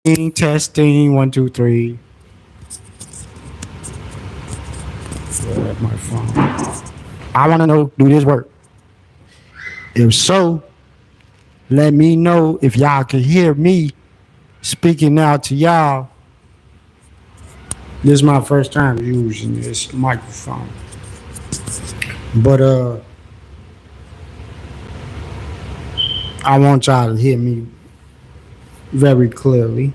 Testing 1 2 3. At my phone. I want to know, do this work? If so, let me know if y'all can hear me speaking out to y'all. This is my first time using this microphone, but I want y'all to hear me very clearly.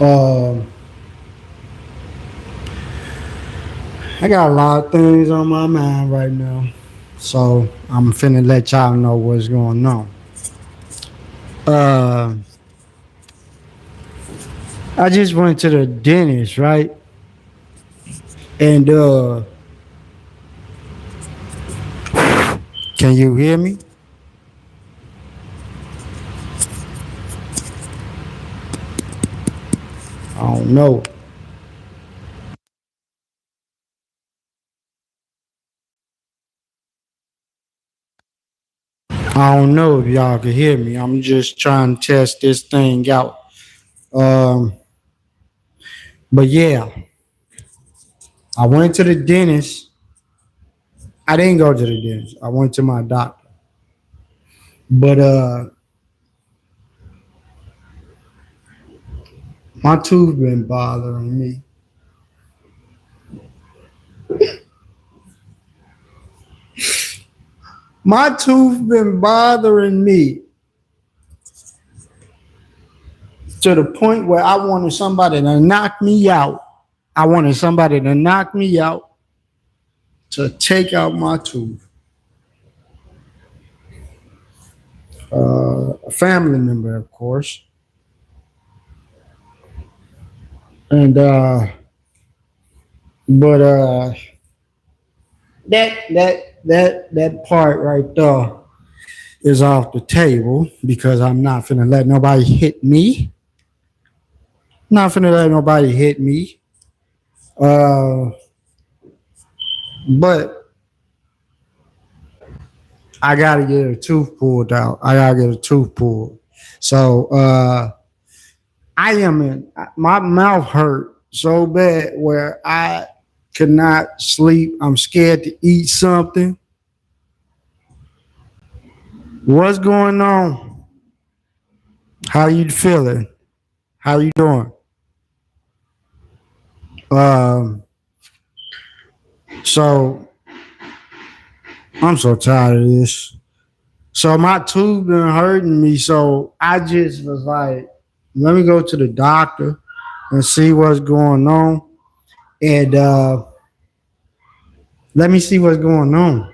Uh, I got a lot of things on my mind right now, so I'm finna let y'all know what's going on. Uh, I just went to the dentist, right? And can you hear me? I don't know. I don't know if y'all can hear me. I'm just trying to test this thing out. Um, but yeah, I went to the dentist. I didn't go to the dentist. I went to my doctor. But my tooth been bothering me. My tooth been bothering me to the point where I wanted somebody to knock me out. I wanted somebody to knock me out to take out my tooth. A family member, of course. And but that part right there is off the table because I'm not finna let nobody hit me. Not finna let nobody hit me. Uh, but I gotta get a tooth pulled out. I gotta get a tooth pulled. So I am in. My mouth hurt so bad where I could not sleep. I'm scared to eat something. What's going on? How you feeling? How you doing? Um, so I'm so tired of this. So my tooth been hurting me. So I just was like, let me go to the doctor and see what's going on. And let me see what's going on.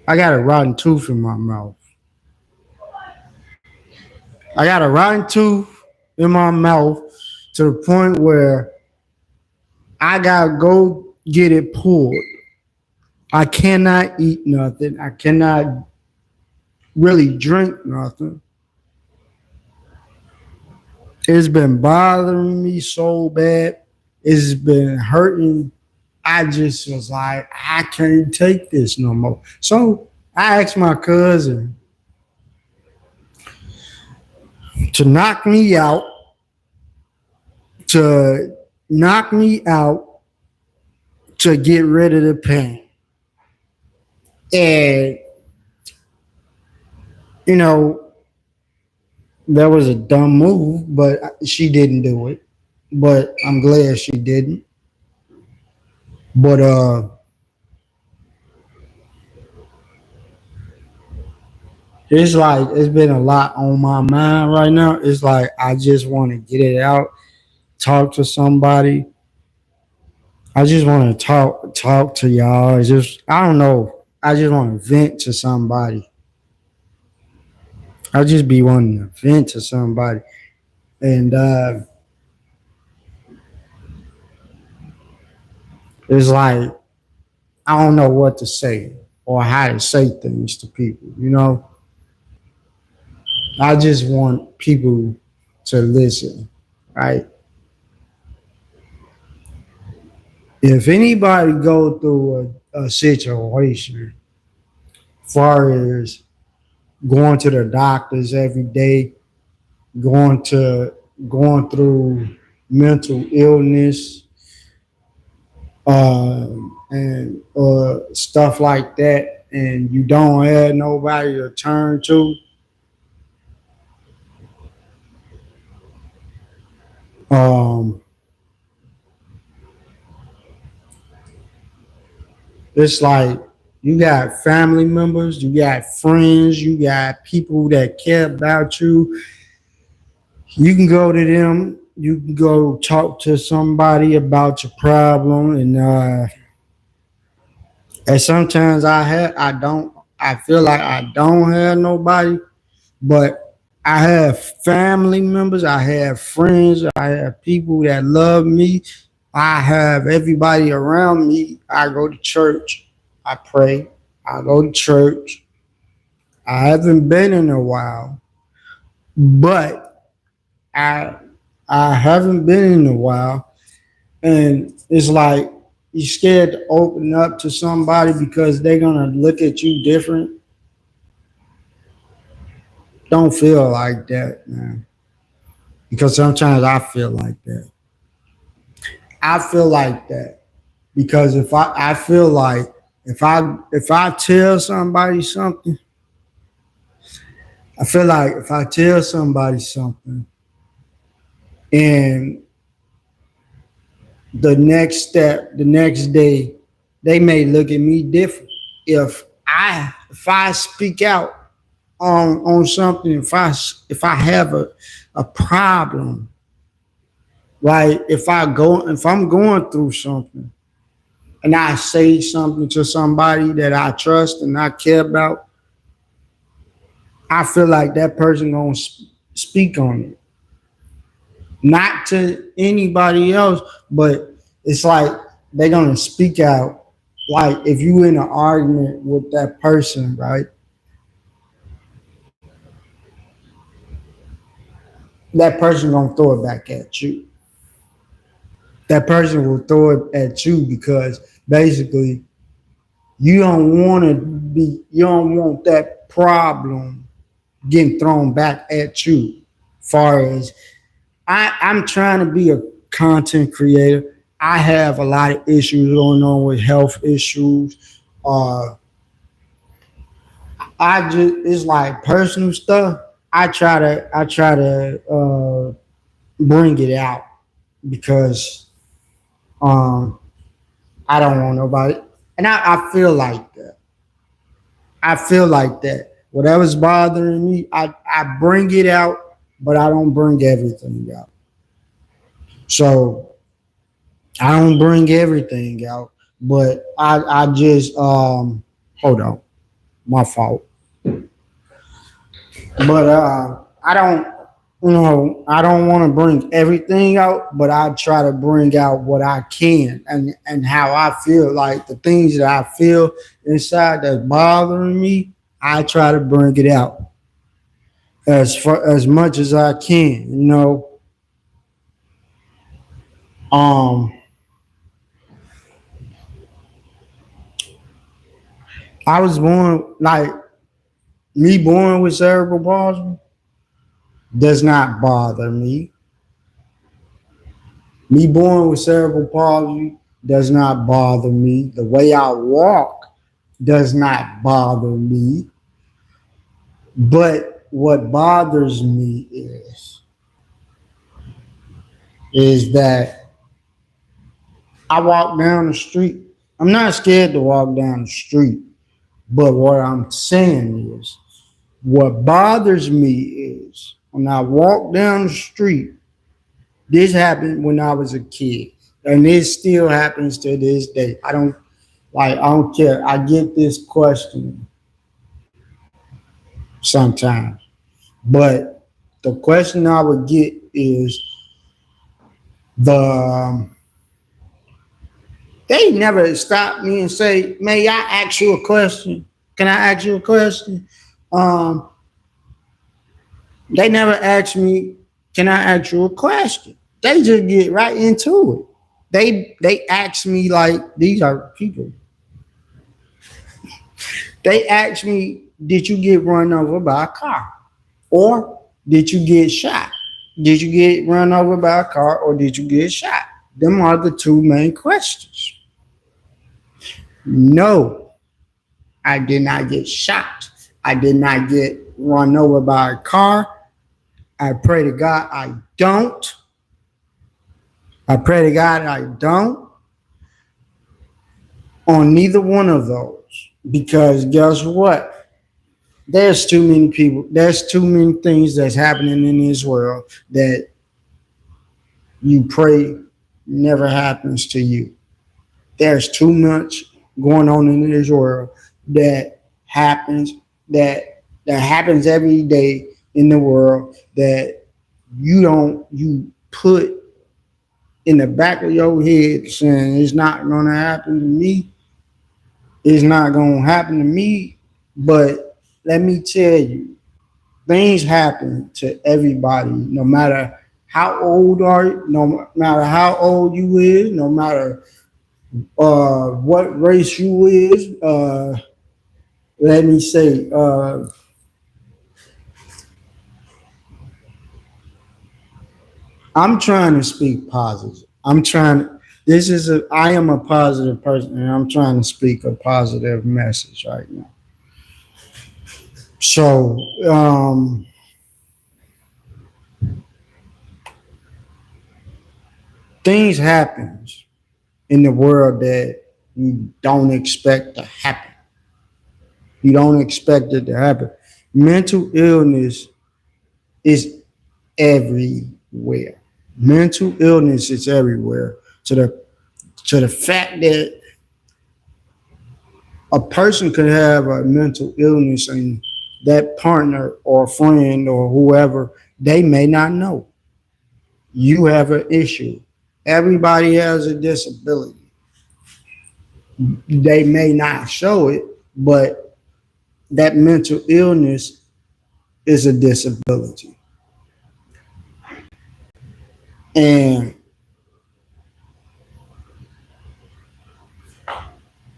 I got a rotten tooth in my mouth. I got a rotten tooth in my mouth to the point where I gotta go get it pulled. I cannot eat nothing. I cannot really drink nothing. It's been bothering me so bad. It's been hurting. I just was like, I can't take this no more. So I asked my cousin to knock me out, to knock me out, to get rid of the pain. And, you know, that was a dumb move, but she didn't do it. But I'm glad she didn't. But it's like it's been a lot on my mind right now. It's like I just want to get it out, talk to somebody. I just want to talk to y'all. It's just I don't know. I just want to vent to somebody. I just be wanting to vent to somebody, and it's like I don't know what to say or how to say things to people. You know, I just want people to listen, right? If anybody go through a situation far as going to the doctors every day, going to going through mental illness, uh, and stuff like that, and you don't have nobody to turn to. Um, it's like you got family members, you got friends, you got people that care about you. You can go to them. You can go talk to somebody about your problem, and sometimes I feel like I don't have nobody, but I have family members, I have friends, I have people that love me, I have everybody around me. I go to church, I pray, I go to church. I haven't been in a while, but I I haven't been in a while, and it's like you're scared to open up to somebody because they're gonna look at you different. Don't feel like that, man. Because sometimes I feel like that. I feel like that because if I feel like if I tell somebody something, I feel like if I tell somebody something and the next day, they may look at me different. If I speak out on something, if I have a problem, like if I'm going through something and I say something to somebody that I trust and I care about, I feel like that person gonna speak on it. Not to anybody else, but it's like they're gonna speak out. Like if you in an argument with that person, right? That person gonna throw it back at you. That person will throw it at you because basically you don't want that problem getting thrown back at you. Far as I'm trying to be a content creator. I have a lot of issues going on with health issues. Uh, I just it's like personal stuff. I try to bring it out because um, I don't want nobody, and I feel like that. I feel like that. Whatever's bothering me, I bring it out, but I don't bring everything out. So I don't bring everything out, but I just hold on, my fault. But I don't I don't want to bring everything out, but I try to bring out what I can and how I feel like the things that I feel inside that's bothering me. I try to bring it out as much as I can. Um, I was born like me born with cerebral palsy does not bother me. Me born with cerebral palsy does not bother me. The way I walk does not bother me. But what bothers me is that I walk down the street. I'm not scared to walk down the street, but what I'm saying is what bothers me is when I walk down the street. This happened when I was a kid, and it still happens to this day. I don't care. I get this question sometimes, but the question I would get is the they never stop me and say, "May I ask you a question? Can I ask you a question?" Um, they never ask me, "Can I ask you a question?" They just get right into it. They ask me like these are people. They ask me did you get run over by a car? Or did you get shot? Did you get run over by a car or did you get shot? Them are the two main questions. No, I did not get shot. I did not get run over by a car. I pray to God I don't. I pray to God I don't on neither one of those. Because guess what? There's too many people, there's too many things that's happening in this world that you pray never happens to you. There's too much going on in this world that happens that happens every day in the world that you put in the back of your head saying it's not gonna happen to me. It's not gonna happen to me. But let me tell you, things happen to everybody, no matter how old are you, no matter how old you is, no matter what race you is. Let me say, I'm trying to speak positive. I'm trying. This is a. I am a positive person, and I'm trying to speak a positive message right now. So, things happen in the world that you don't expect to happen. You don't expect it to happen. Mental illness is everywhere. Mental illness is everywhere. To the fact that a person could have a mental illness and that partner or friend or whoever, they may not know. You have an issue. Everybody has a disability. They may not show it, but that mental illness is a disability. And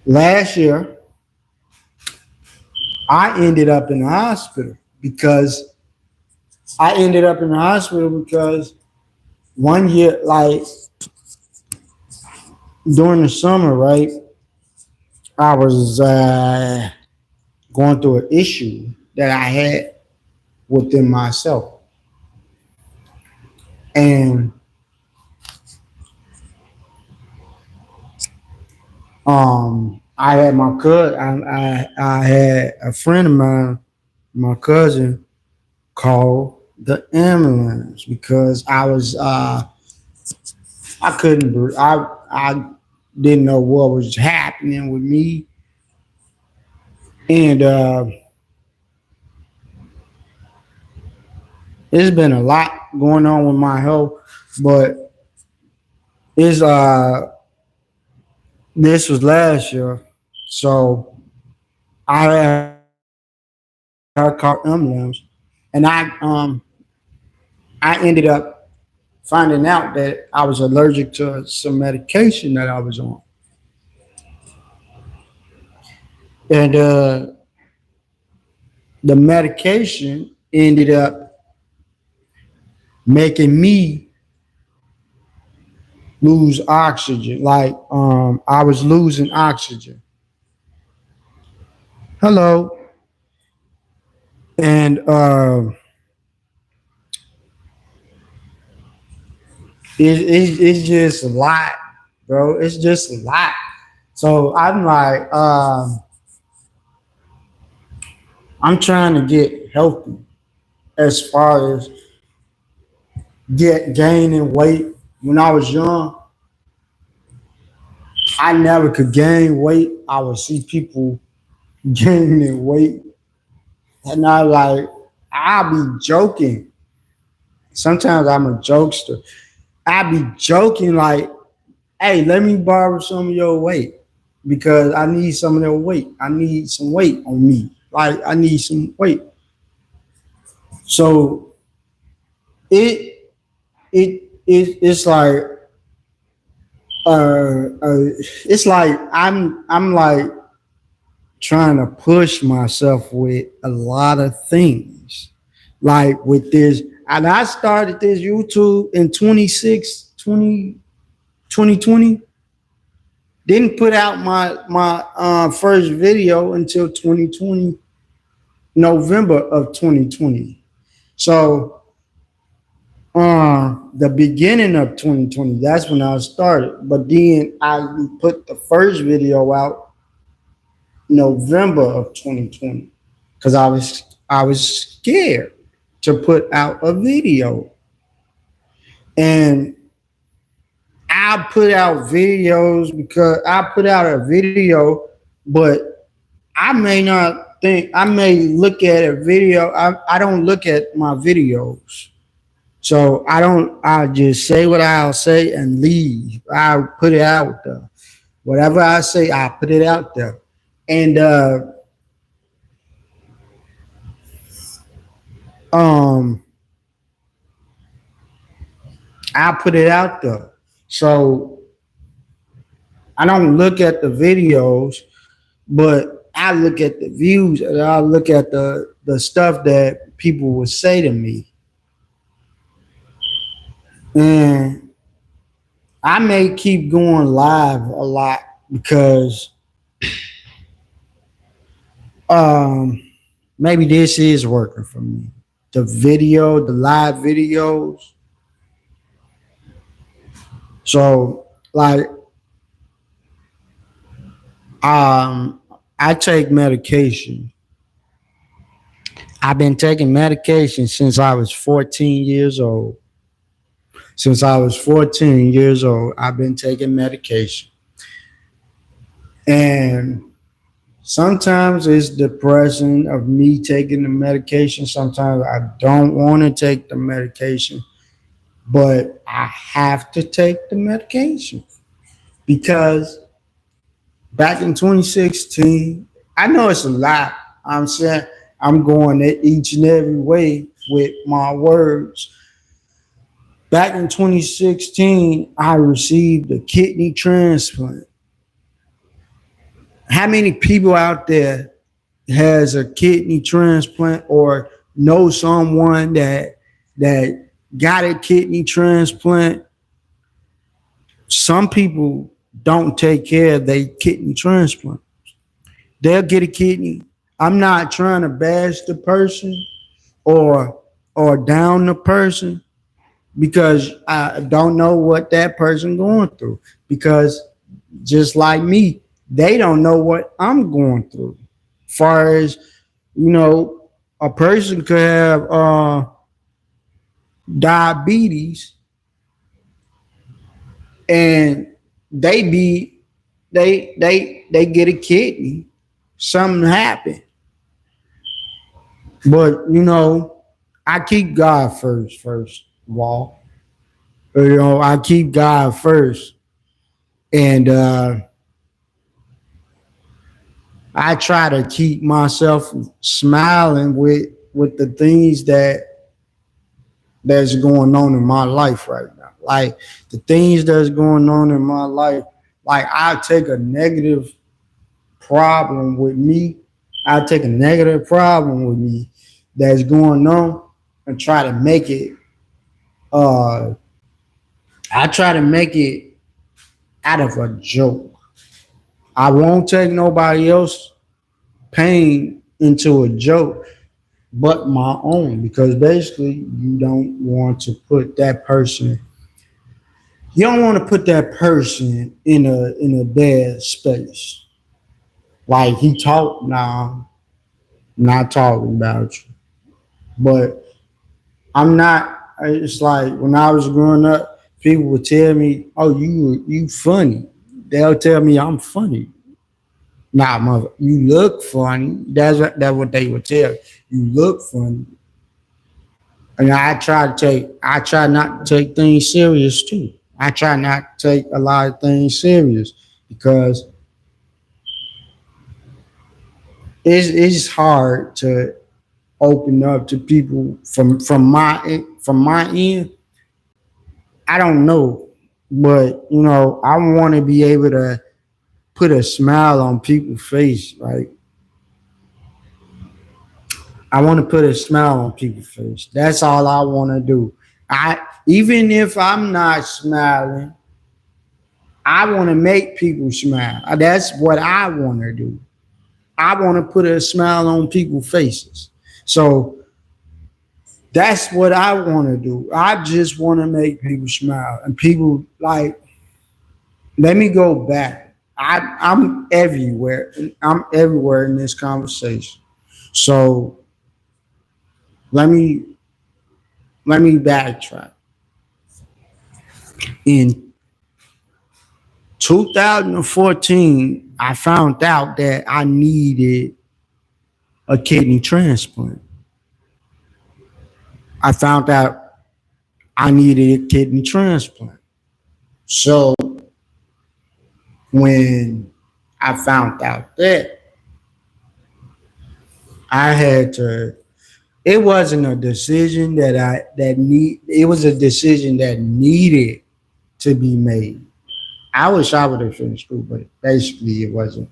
last year, I ended up in the hospital because I ended up in the hospital because one year, like during the summer, right, I was going through an issue that I had within myself. And I had my cousin, I had a friend of mine, my cousin, call the ambulance because I couldn't I didn't know what was happening with me, and it's been a lot going on with my health, but it's this was last year, so I called ambulance, and I ended up finding out that I was allergic to some medication that I was on, and the medication ended up making me lose oxygen. Like I was losing oxygen. Hello, and it's just a lot, bro. It's just a lot. So I'm like, I'm trying to get healthy as far as get gaining weight. When I was young, I never could gain weight. I would see people gaining weight, and I'll be joking. Sometimes I'm a jokester. I be joking like, "Hey, let me borrow some of your weight because I need some of your weight. I need some weight on me. Like I need some weight." So it it's like it's like I'm like trying to push myself with a lot of things. Like with this, and I started this YouTube in 2020. Didn't put out my first video until 2020, November of 2020. So the beginning of 2020, that's when I started. But then I put the first video out November of 2020 because I was scared to put out a video. And I put out videos because I put out a video, but I may look at a video. I don't look at my videos. So I just say what I'll say and leave. I put it out there. Whatever I say, I put it out there. And um I put it out there. So I don't look at the videos, but I look at the views and I look at the stuff that people would say to me. And I may keep going live a lot because um maybe this is working for me. The live videos. So like I take medication. I've been taking medication since I was 14 years old. Since I was 14 years old, I've been taking medication. And sometimes it's depressing of me taking the medication. Sometimes I don't want to take the medication, but I have to take the medication because back in 2016, I know it's a lot. I'm saying I'm going each and every way with my words. Back in 2016, I received a kidney transplant. How many people out there has a kidney transplant or know someone that got a kidney transplant? Some people don't take care of their kidney transplant. They'll get a kidney. I'm not trying to bash the person or down the person because I don't know what that person going through. Because just like me, they don't know what I'm going through. Far as a person could have diabetes and they get a kidney, something happened. But I keep God first of all. I keep God first. And I try to keep myself smiling with the things that's going on in my life right now. Like the things that's going on in my life, like I take a negative problem with me. I take a negative problem with me that's going on and try to make it I try to make it out of a joke. I won't take nobody else pain into a joke but my own because basically you don't want to put that person in a bad space. Like he talked now, I'm not talking about you. But I'm not it's like when I was growing up, people would tell me, "Oh, you funny." They'll tell me I'm funny. Nah, mother, you look funny. That's what they would tell you. You look funny. And I try not to take things serious too. I try not to take a lot of things serious because it's hard to open up to people from my end. I don't know, but I want to be able to put a smile on people's face, right? I want to put a smile on people's face. That's all I want to do. I even if I'm not smiling, I want to make people smile. That's what I want to do. I want to put a smile on people's faces. So that's what I want to do. I just want to make people smile. And people like, let me go back. I'm everywhere. I'm everywhere in this conversation. So let me let me backtrack. In 2014, I found out that I needed a kidney transplant. I found out I needed a kidney transplant. So when I found out that, I had to. It wasn't a decision it was a decision that needed to be made. I wish I would have finished school, but basically it wasn't.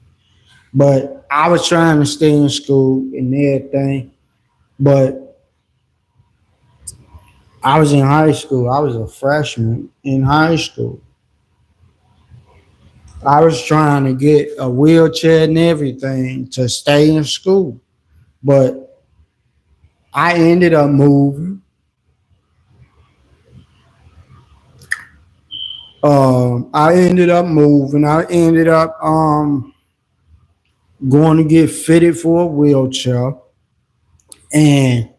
But I was trying to stay in school and everything. But I was in high school. I was a freshman in high school. I was trying to get a wheelchair and everything to stay in school. But I ended up moving. I ended up moving. I ended up going to get fitted for a wheelchair. And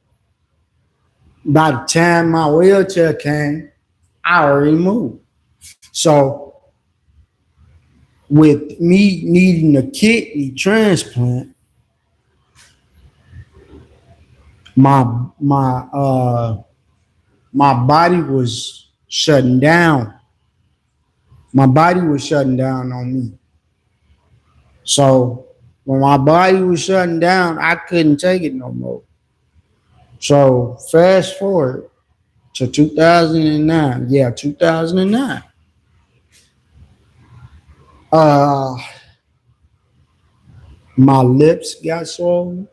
by the time my wheelchair came, I already moved. So with me needing a kidney transplant, my my uh my body was shutting down. My body was shutting down on me. So when my body was shutting down, I couldn't take it no more. So fast forward to 2009. Yeah, 2009. Uh, my lips got swollen.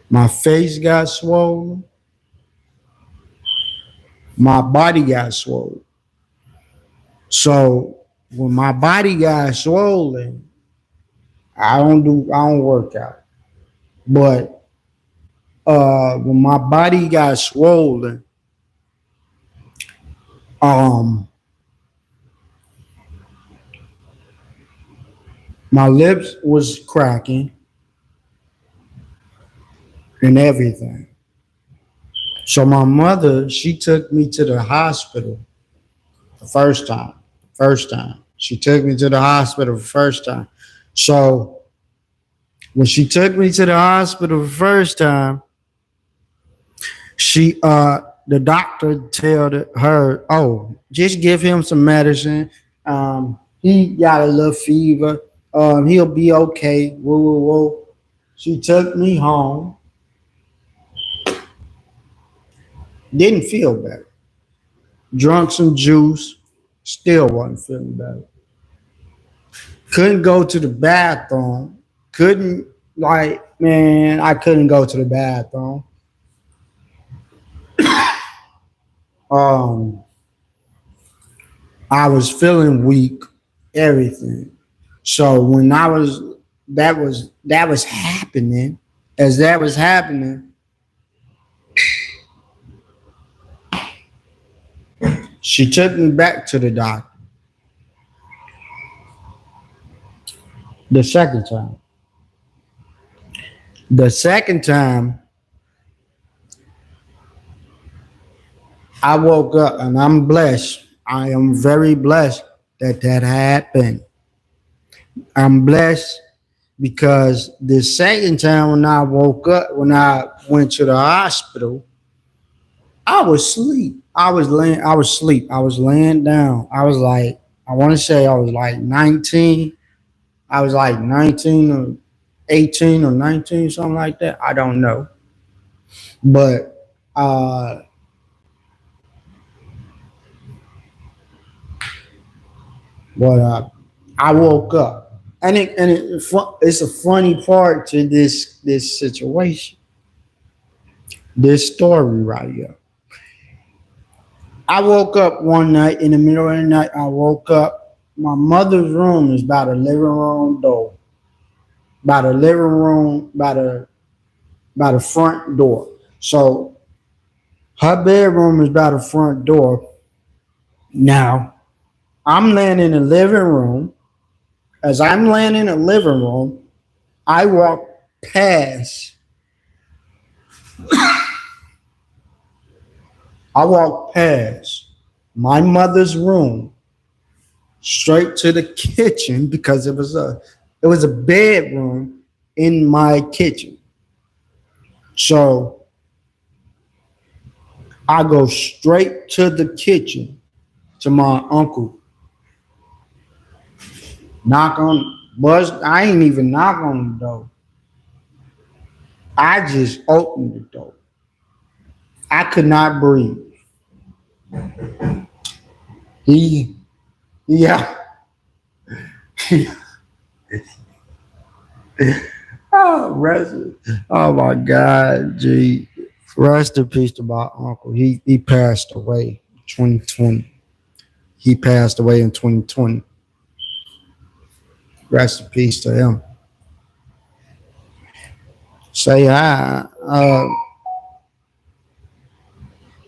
My face got swollen. My body got swollen. So when my body got swollen, I don't work out. But when my body got swollen, um, my lips was cracking and everything. So my mother, she took me to the hospital the first time. First time. She took me to the hospital the first time. So when she took me to the hospital the first time, she the doctor told her, "Oh, just give him some medicine. He got a little fever. He'll be okay." Whoa, whoa, whoa. She took me home. Didn't feel better. Drunk some juice. Still wasn't feeling better. Couldn't go to the bathroom. Couldn't man, I couldn't go to the bathroom. Um, I was feeling weak. Everything. So when I was that was happening, as that was happening, she took me back to the doctor the second time. The second time I woke up and I'm blessed. I am very blessed that that happened. I'm blessed because the second time when I woke up, when I went to the hospital, I was asleep. I was asleep. I was laying down. I was like, I want to say I was like 19. I was like 19 or 18 or 19, something like that. I don't know. But what I woke up. it's a funny part to this situation, this story right here. I woke up one night in the middle of the night. I woke up. My mother's room is by the living room door, by the living room, by the front door. So her bedroom is by the front door. Now I'm laying in the living room. As I'm laying in the living room, I walk past. I walk past my mother's room straight to the kitchen because it was a bedroom in my kitchen. So I go straight to the kitchen to my uncle. Knock on buzz. I ain't even knock on the door. I just opened the door. I could not breathe. He, yeah. Oh, rest, oh my God, G. Rest in peace to my uncle. He passed away in 2020. He passed away in 2020. Rest in peace to him. Say hi.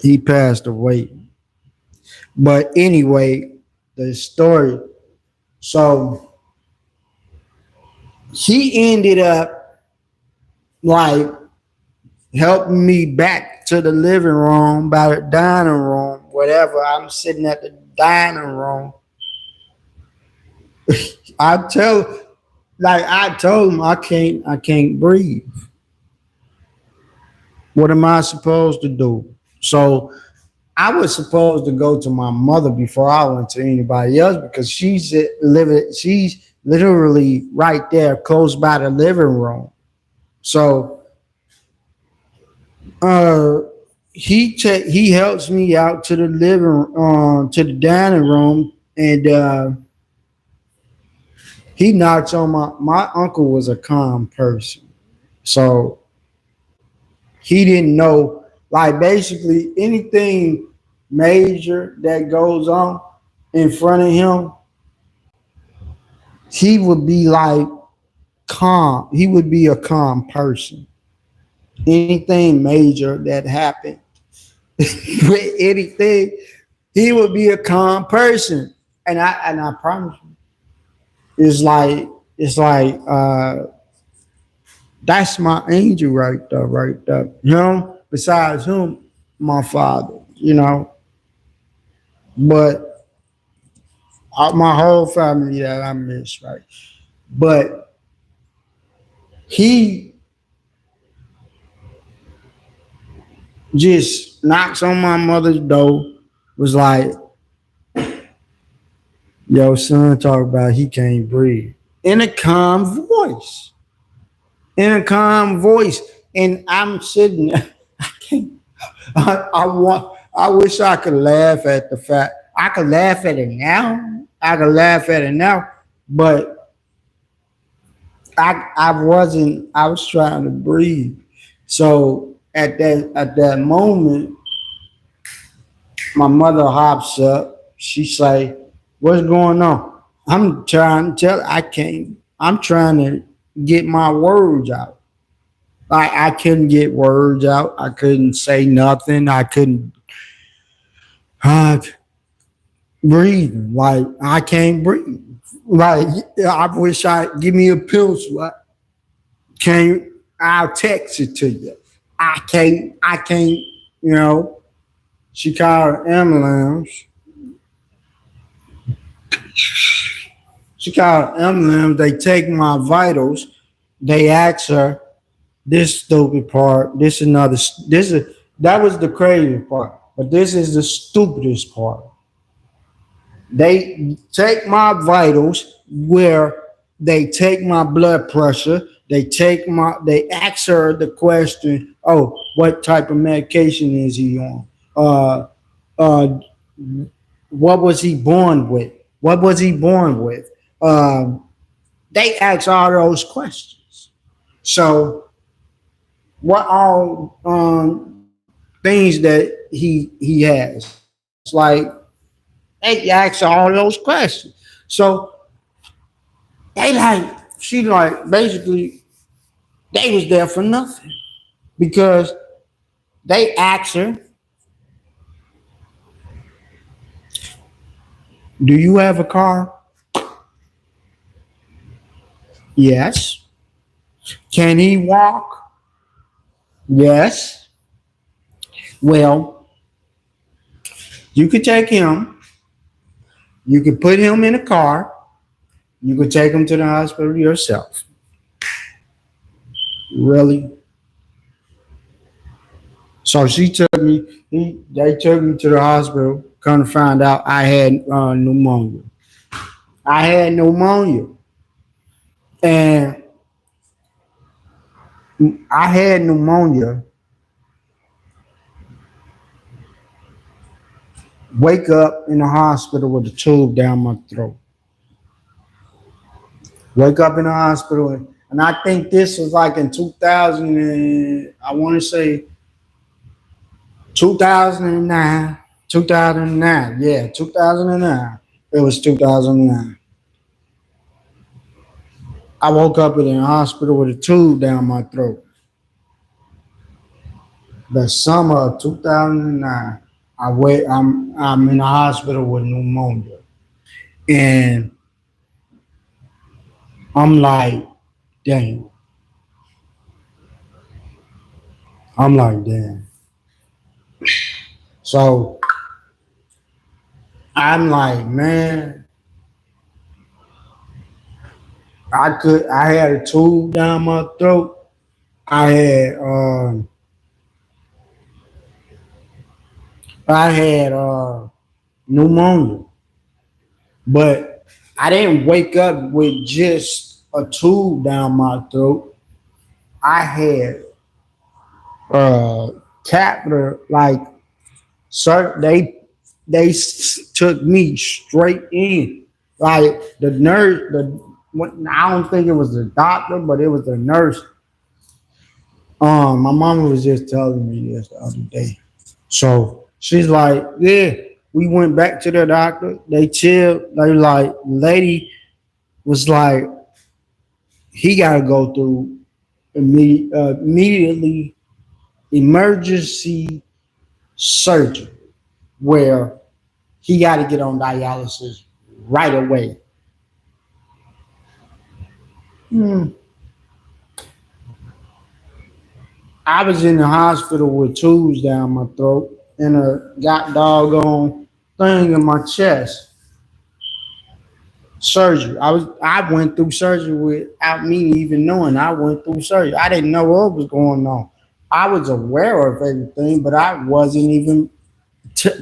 He passed away. But anyway, the story. So he ended up like helping me back to the living room, by the dining room, whatever. I'm sitting at the dining room. I tell, like I told him, I can't breathe. What am I supposed to do? So I was supposed to go to my mother before I went to anybody else because she's literally right there, close by the living room. So uh, he helps me out to the to the dining room, and he knocks on my uncle was a calm person, so he didn't know, like, basically anything major that goes on in front of him, he would be like calm. He would be a calm person. Anything major that happened with anything, he would be a calm person. And I promise you, it's like that's my angel right there, right there. You know, besides him, my father, you know. But my whole family that I miss, right? But he just knocks on my mother's door, was like, yo, son, talk about he can't breathe. In a calm voice. In a calm voice. And I'm sitting there. I can't. I wish I could laugh at the fact. I could laugh at it now. I could laugh at it now. But I wasn't, I was trying to breathe. So at that moment, my mother hops up. She say, "What's going on?" I'm trying to tell her I can't. I'm trying to get my words out. I couldn't get words out. I couldn't say nothing. I couldn't uh, breathe. Like I can't breathe. Like I wish I give me a pill. Can you? I'll text it to you. I can't. I can't. You know. She called an ambulance. She called an ambulance. They take my vitals. They ask her this stupid part. This another. This is that was the crazy part. But this is the stupidest part. They take my vitals where they take my blood pressure. They ask her the question, oh, what type of medication is he on? Uh, uh, what was he born with? What was he born with? Um, They ask all those questions. So what all things that he has? Like they ask all those questions. So they like she like basically they was there for nothing because they asked her, "Do you have a car?" Yes. Can he walk? Yes. Well, you could take him. You could put him in a car. You could take him to the hospital yourself. Really? So she took me. They took me to the hospital. Come to find out, I had pneumonia. I had pneumonia, and I had pneumonia. Wake up in the hospital with a tube down my throat. Wake up in the hospital, and I think this was like in 2000. And, I want to say 2009. 2009. Yeah, 2009. It was 2009. I woke up in the hospital with a tube down my throat. The summer of 2009, I'm in the hospital with pneumonia, and I'm like, damn. I'm like, damn. So I'm like, man, I had a tube down my throat. I had I had pneumonia, but I didn't wake up with just a tube down my throat. I had uh catheter like sir took me straight in. Like the nurse, I don't think it was the doctor, but it was the nurse. My mama was just telling me this the other day. So she's like, yeah, we went back to the doctor. They chilled. They like, lady was like, he got to go through immediately emergency surgery where he got to get on dialysis right away. Hmm. I was in the hospital with tubes down my throat and a got doggone thing in my chest. Surgery. I went through surgery without me even knowing I went through surgery. I didn't know what was going on. I was aware of everything, but I wasn't even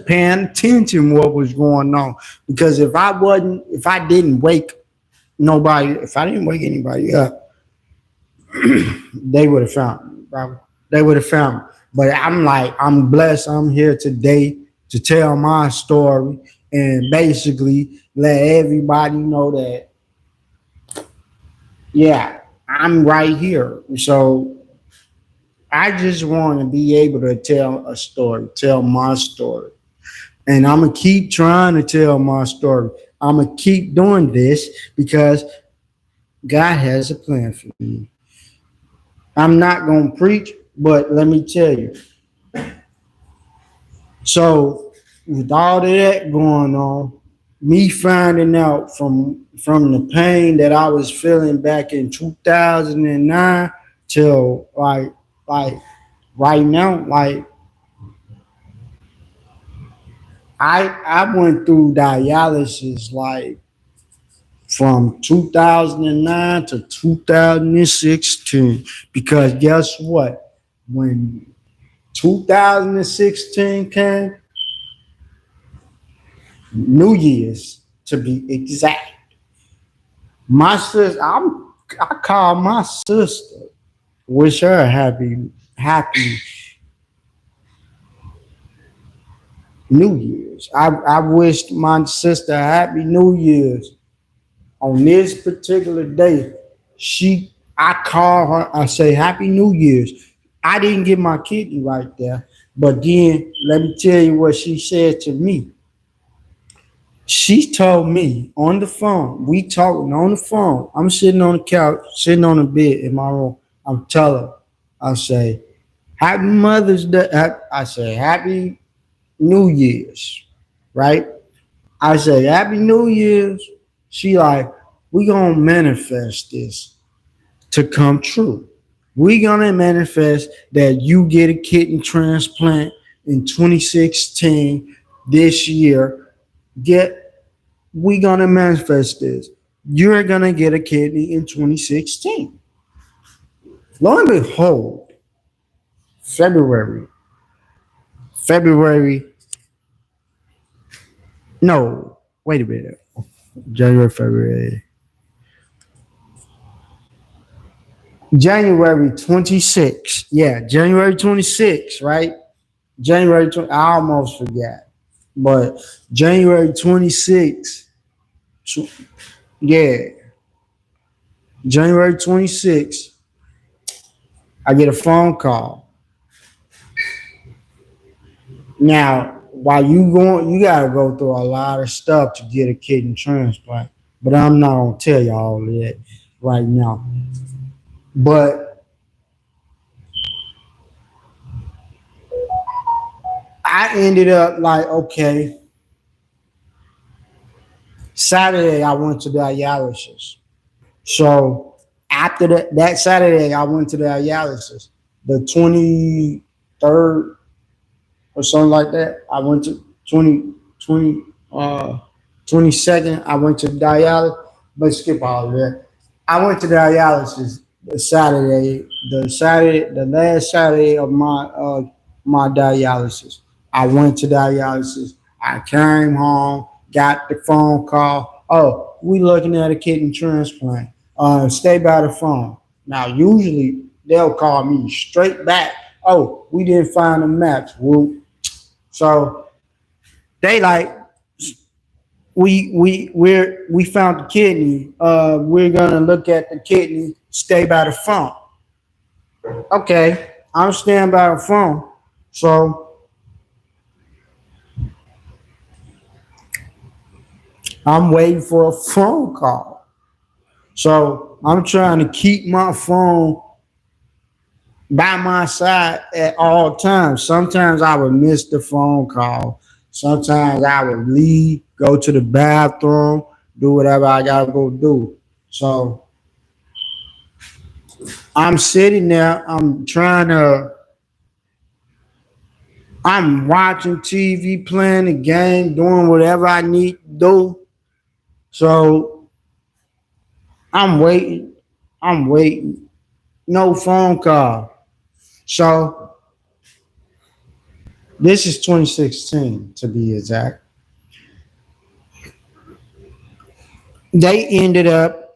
paying attention what was going on. Because if I didn't wake nobody, if I didn't wake anybody up, they would have found me, bro. They would have found me. But I'm like, I'm blessed. I'm here today to tell my story and basically let everybody know that, yeah, I'm right here. So I just want to be able to tell a story, tell my story. And I'm going to keep trying to tell my story. I'm going to keep doing this because God has a plan for me. I'm not going to preach, but let me tell you. So, with all of that going on, me finding out from the pain that I was feeling back in 2009 till like right now, like I went through dialysis like from 2009 to 2016 because guess what? When 2016 came, New Year's to be exact, my sister, I call my sister, wish her a happy New Year's. I wished my sister a happy New Year's On this particular day, I call her, I say, Happy New Year's. I didn't get my kidney right there, but then let me tell you what she said to me. She told me on the phone, we talking on the phone. I'm sitting on the couch, sitting on the bed in my room. I'm telling her, I say, Happy Mother's Day. I say, Happy New Year's, right? I say, Happy New Year's. She like, we gonna manifest this to come true. We gonna manifest that you get a kidney transplant in 2016 this year. Get we gonna manifest this. You're gonna get a kidney in 2016. Lo and behold, February, February, no, wait a minute. January, February, January 26th. Yeah, January 26th, right? January 20, I almost forgot. But January 26th, yeah, January 26th, I get a phone call. Now, while you gotta go through a lot of stuff to get a kidney transplant. But I'm not gonna tell you all that right now. But I ended up like, okay, Saturday I went to dialysis. So after that Saturday I went to dialysis. The 23rd or something like that. I went to 20 uh 22nd. I went to dialysis, but skip all of that. I went to dialysis the last Saturday of my dialysis. I went to dialysis. I came home, got the phone call. Oh, we looking at a kidney transplant. Stay by the phone. Now, usually they'll call me straight back. Oh, we didn't find a match. Whoop. So they like we found the kidney. We're gonna look at the kidney. Stay by the phone. Okay, I'm staying by the phone. So I'm waiting for a phone call. So I'm trying to keep my phone by my side at all times. Sometimes I would miss the phone call. Sometimes I would leave, go to the bathroom, do whatever I gotta go do. So I'm sitting there, I'm watching TV, playing the game, doing whatever I need to do. So I'm waiting, I'm waiting, no phone call. So this is 2016 to be exact. They ended up,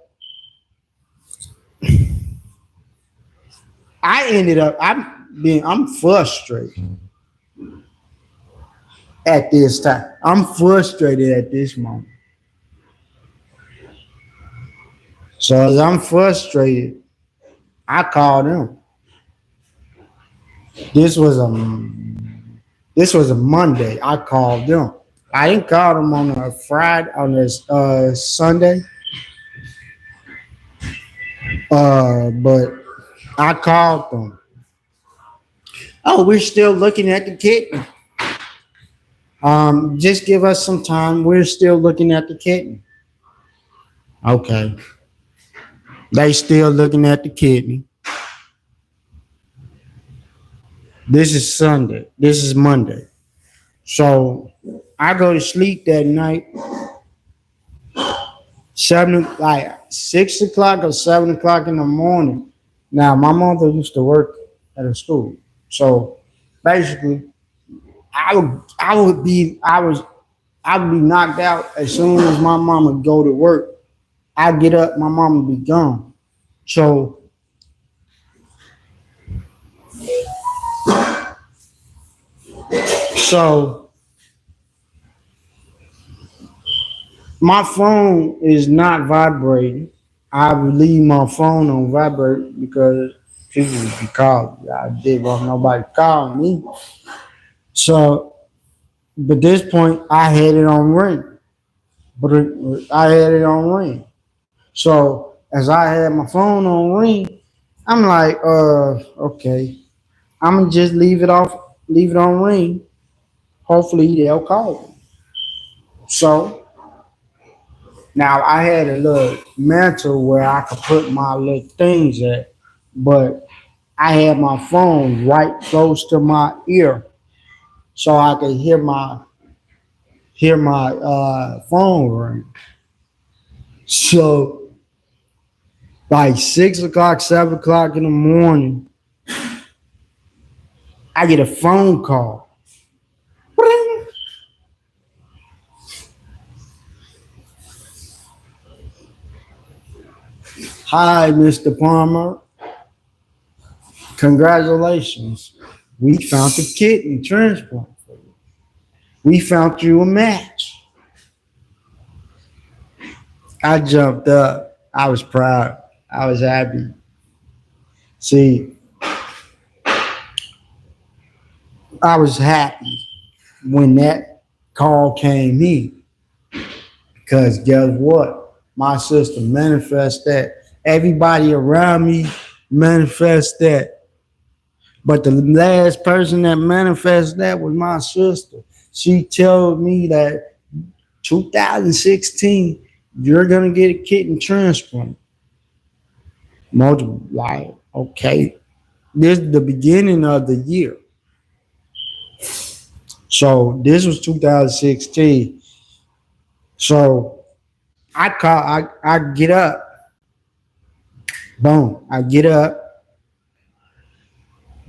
I'm frustrated at this time. I'm frustrated at this moment. So as I'm frustrated, I called them. This was a this was a Monday. I called them. I didn't call them on a Friday on this Sunday, but I called them. Oh, we're still looking at the kidney. Just give us some time. We're still looking at the kidney. Okay. They still looking at the kidney. This is Sunday. This is Monday. So I go to sleep that night, 6 o'clock or 7 o'clock in the morning. Now my mother used to work at a school. So basically I would be knocked out as soon as my mom would go to work. I get up, my mom would be gone. So so My phone is not vibrating. I would leave my phone on vibrate because people would be calling. I didn't want nobody calling me. So, but this point, I had it on ring. I had it on ring. So as I had my phone on ring, I'm like, okay, I'm gonna just leave it on ring. Hopefully they'll call me. So now I had a little mantle where I could put my little things at, but I had my phone right close to my ear, so I could hear my phone ring. So like 6 o'clock, 7 o'clock in the morning, I get a phone call. Hi, Mr. Palmer. Congratulations. We found the kidney transplant for you. We found you a match. I jumped up. I was proud. I was happy. See, I was happy when that call came in because guess what? My sister manifests that. Everybody around me manifests that. But the last person that manifested that was my sister. She told me that 2016, you're gonna get a kidney transplant. Multiple, like, okay, this is the beginning of the year. So this was 2016. So I get up, boom, I get up.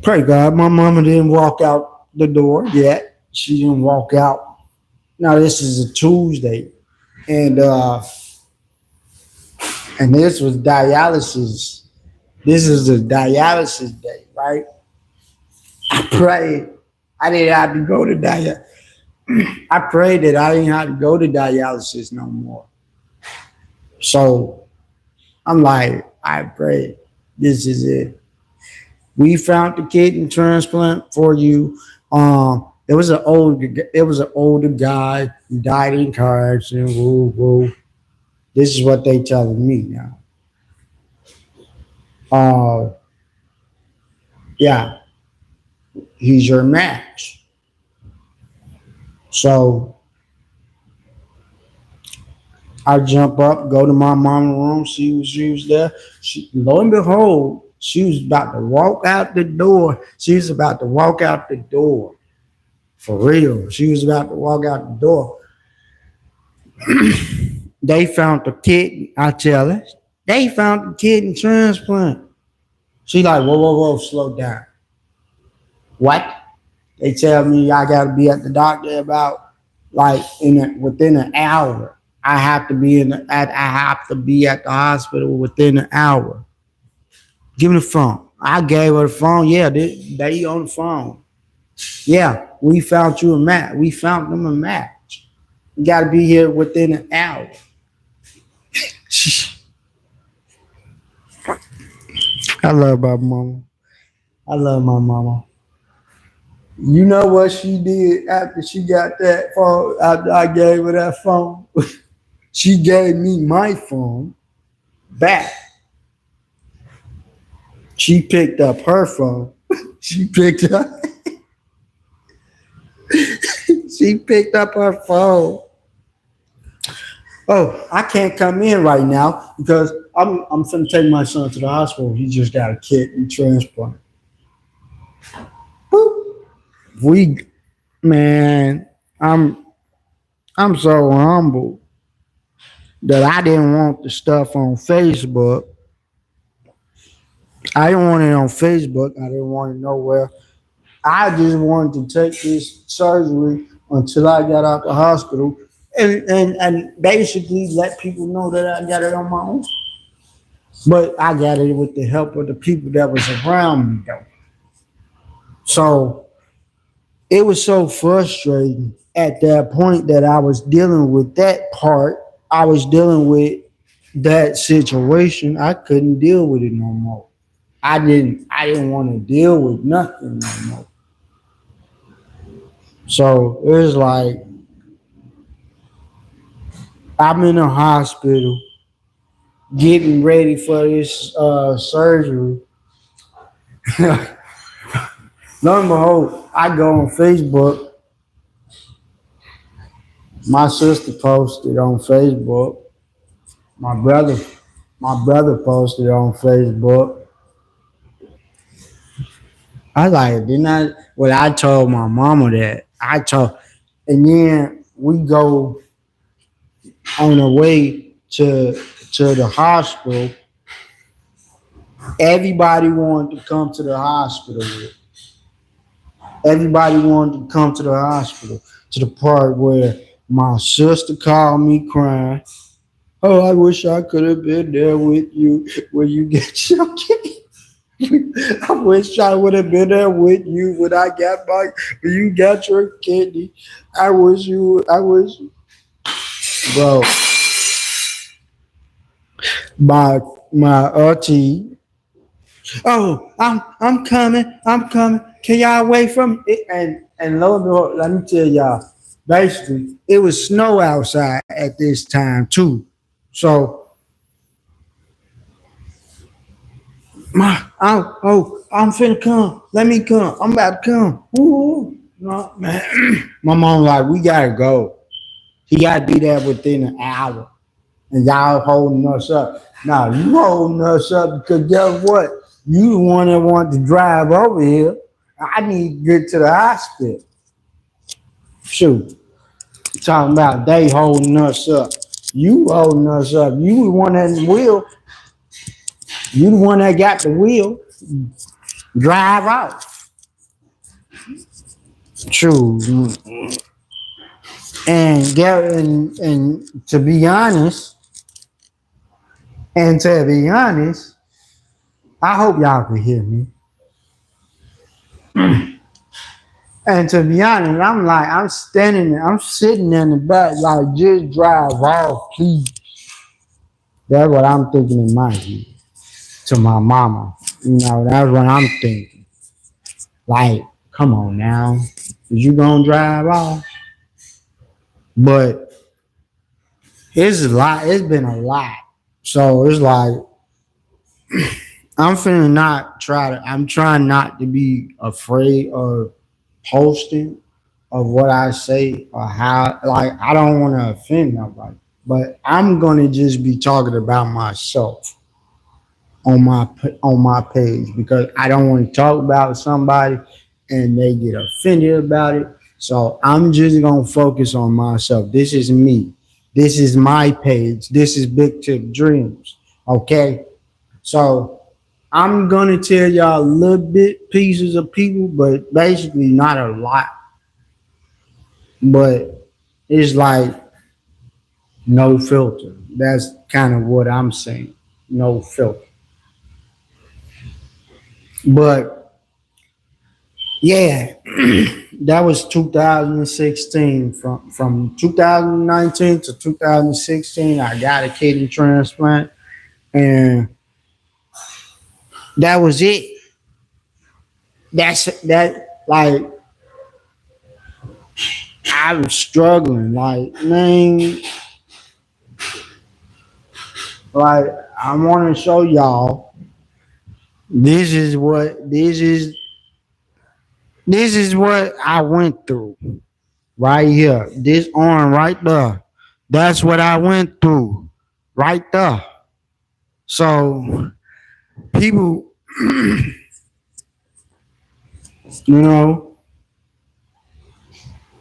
Pray God, my mama didn't walk out the door yet. She didn't walk out. Now this is a Tuesday, and this was dialysis. This is a dialysis day, right? I prayed. I didn't have to go to dialysis. I prayed that I didn't have to go to dialysis no more. So I'm like, I prayed. This is it. We found the kidney transplant for you. It was an older guy who died in car accident. Woo, woo. This is what they telling me now. Uh, yeah, he's your match. So I jump up, go to my mama's room, see she was there. Lo and behold, she was about to walk out the door. She was about to walk out the door. For real. She was about to walk out the door. They found the kidney. I tell her, they found the kidney transplant. She like, whoa, whoa, whoa, slow down. What? They tell me I gotta be at the doctor about like within an hour. I have to be I have to be at the hospital within an hour. Give me the phone. I gave her the phone. Yeah, they on the phone. Yeah, we found you a match. We found them a match. You got to be here within an hour. I love my mama. I love my mama. You know what she did after she got that phone? After I gave her that phone, she gave me my phone back. She picked up her phone. She picked up. She picked up her phone. Oh, I can't come in right now because I'm finna take my son to the hospital. He just got a kidney transplant. We, man, I'm so humble that I didn't want the stuff on Facebook. I didn't want it on Facebook. I didn't want it nowhere. I just wanted to take this surgery until I got out the hospital and basically let people know that I got it on my own. But I got it with the help of the people that was around me though. So it was so frustrating at that point that I was dealing with that part I was dealing with that situation, I couldn't deal with it no more. I didn't want to deal with nothing no more. So it was like I'm in a hospital getting ready for this surgery. Lo and behold, I go on Facebook. My sister posted on Facebook. My brother, my brother posted on Facebook. I like, didn't I? Well, I told my mama that. And then we go on the way to the hospital. Everybody wanted to come to the hospital. Everybody wanted to come to the hospital to the part where my sister called me crying. Oh, I wish I could have been there with you when you get your kidney. I wish I would have been there with you when you got your kidney. I wish, bro, my my auntie. Oh, I'm coming. Can y'all wait for me? And lo and behold, let me tell y'all. Basically, it was snow outside at this time too. So I'm finna come. Let me come. I'm about to come. Ooh, no, man. My mom like, we gotta go. He gotta be there within an hour. And y'all holding us up. Now you holding us up because guess what? You the one that wanted to drive over here. I need to get to the hospital. Shoot. Talking about they holding us up. You holding us up. You the one that wheel. You the one that got the wheel. Drive out. True. And to be honest, I hope y'all can hear me. And to be honest, I'm standing there, I'm sitting in the back, like, just drive off, please. That's what I'm thinking in my head to my mama. That's what I'm thinking. Like, come on now, is you gonna drive off? But it's a lot. It's been a lot. So it's like I'm finna not try to. I'm trying not to be afraid of posting of what I say or how. Like I don't want to offend nobody, but I'm gonna just be talking about myself on my page because I don't want to talk about somebody and they get offended about it. So I'm just gonna focus on myself. This is me. This is my page. This is Big Tip Dreams. Okay. So I'm gonna tell y'all a little bit pieces of people, but basically not a lot. But it's like no filter. That's kind of what I'm saying. No filter. But yeah, that was 2016. From 2019 to 2016, I got a kidney transplant, and that was it. That like I was struggling. Like man, like I want to show y'all. This is what I went through right here. This arm right there. That's what I went through right there. So people, you know,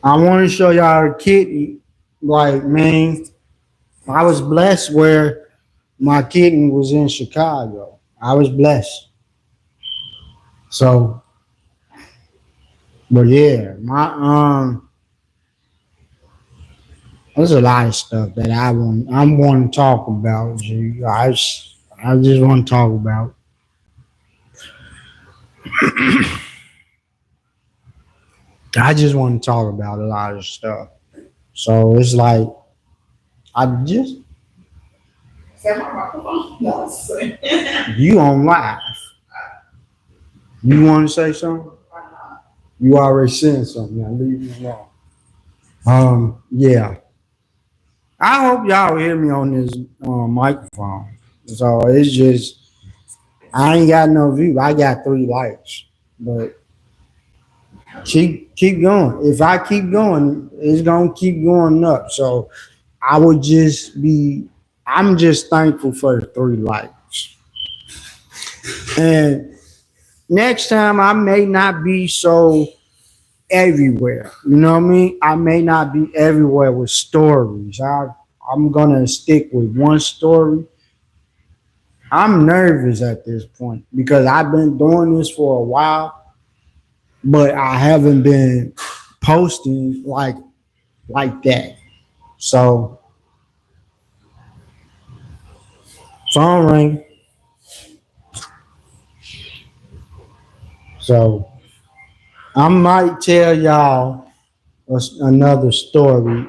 I want to show y'all a kidney. Like, man, I was blessed where my kidney was in Chicago. I was blessed. So, but yeah, there's a lot of stuff that I want to talk about. I just want to talk about. I just want to talk about a lot of stuff. So it's like I just Set my microphone. No, sorry. you on live. You want to say something? You already said something. Now leave me alone. Yeah. I hope y'all hear me on this microphone. So it's just I ain't got no view. I got 3 likes, but keep going. If I keep going, it's gonna keep going up. So I would just be. I'm just thankful for the 3 likes. And next time I may not be so everywhere. You know what I mean? I may not be everywhere with stories. I'm gonna stick with one story. I'm nervous at this point because I've been doing this for a while, but I haven't been posting like that. So phone ring. So I might tell y'all another story.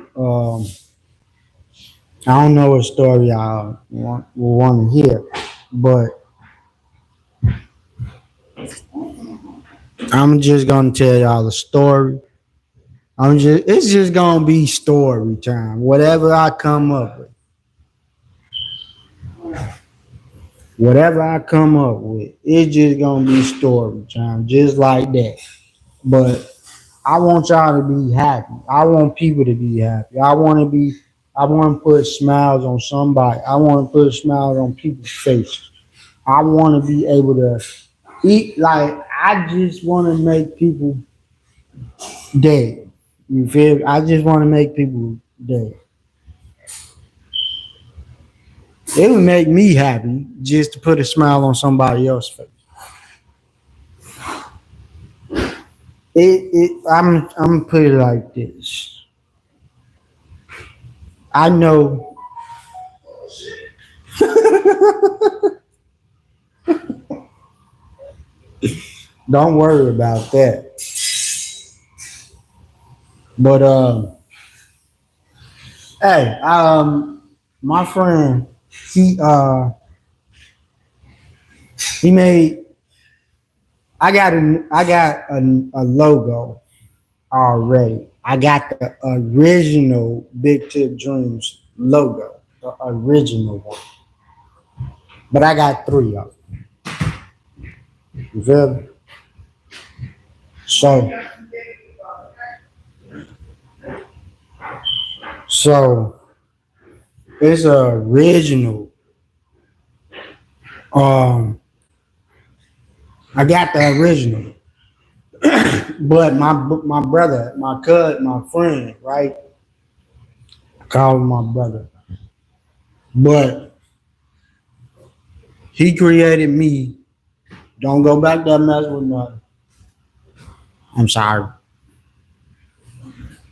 I don't know what story y'all want to hear, but I'm just gonna tell y'all a story. It's just gonna be story time. Whatever I come up with, whatever I come up with, it's just gonna be story time, just like that. But I want y'all to be happy. I want people to be happy. I want to put smiles on somebody. I want to put smiles on people's faces. I want to be able to eat like I just want to make people day. You feel? I just want to make people day. It would make me happy just to put a smile on somebody else's face. I'm gonna put it like this. I know. Don't worry about that. But hey, my friend, he uh he made. I got a logo already. I got the original Big Tip Dreams logo, the original one. But I got 3 of them. You feel me? So, so it's a original. Um, I got the original, but my brother, my cousin, my friend, right? I call him my brother, but he created me. Don't go back there mess with nothing. I'm sorry.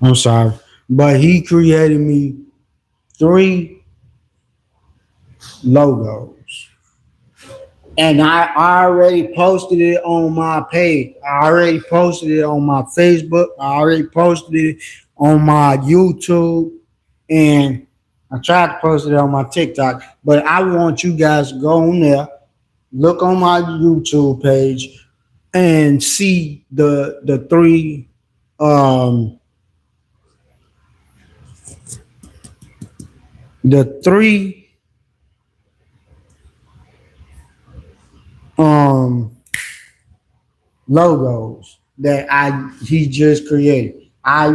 I'm sorry. But he created me 3 logos. And I already posted it on my page. I already posted it on my Facebook. I already posted it on my YouTube. And I tried to post it on my TikTok. But I want you guys to go on there, look on my YouTube page, and see um the three um logos that he just created. I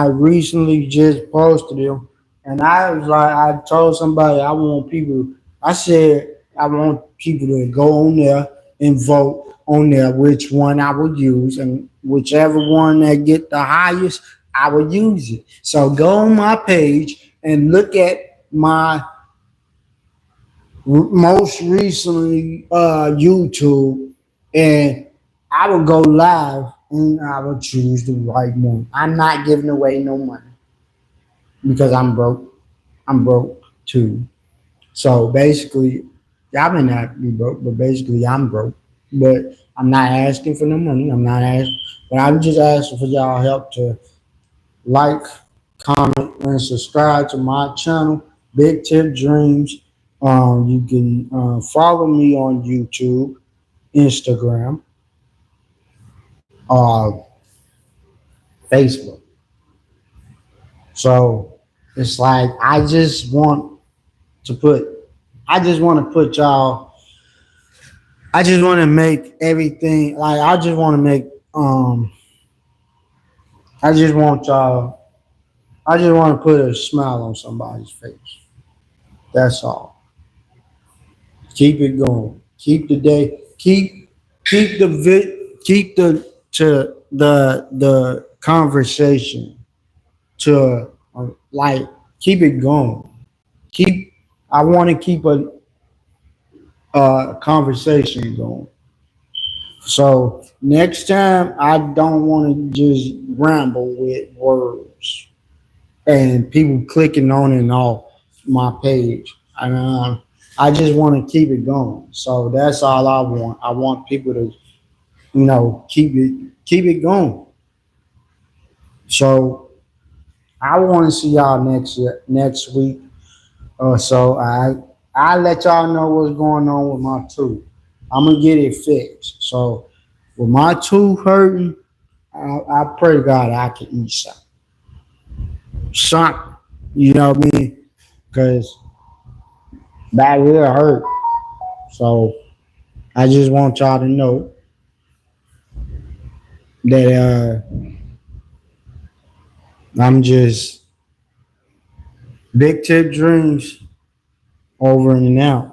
recently just posted them, and I was like, I told somebody I want people. I said I want people to go on there and vote on there which one I would use, and whichever one that get the highest, I would use it. So go on my page and look at my most recently YouTube, and I would go live and I would choose the right one. I'm not giving away no money because I'm broke. I'm broke too. So basically, y'all may not be broke, but basically I'm broke. But I'm not asking for no money. I'm not asking, but I'm just asking for y'all help to like, comment, and subscribe to my channel. Big Tip Dreams. You can follow me on YouTube, Instagram, uh, Facebook. So it's like to put, I just want to put y'all. I just want to make everything like I just want to make. I just want y'all. I just want to put a smile on somebody's face. That's all. Keep it going. Keep the day. Keep the keep the conversation to like keep it going. Keep. I want to keep a conversation going. So next time, I don't want to just ramble with words and people clicking on and off my page. I just want to keep it going. So that's all I want. I want people to, keep it going. So I want to see y'all next week. So I let y'all know what's going on with my tooth. I'm gonna get it fixed. So with my tooth hurting, I pray to God I can eat something. You know what I mean? Because that will hurt. So I just want y'all to know that I'm just Big Tip Dreams over and out.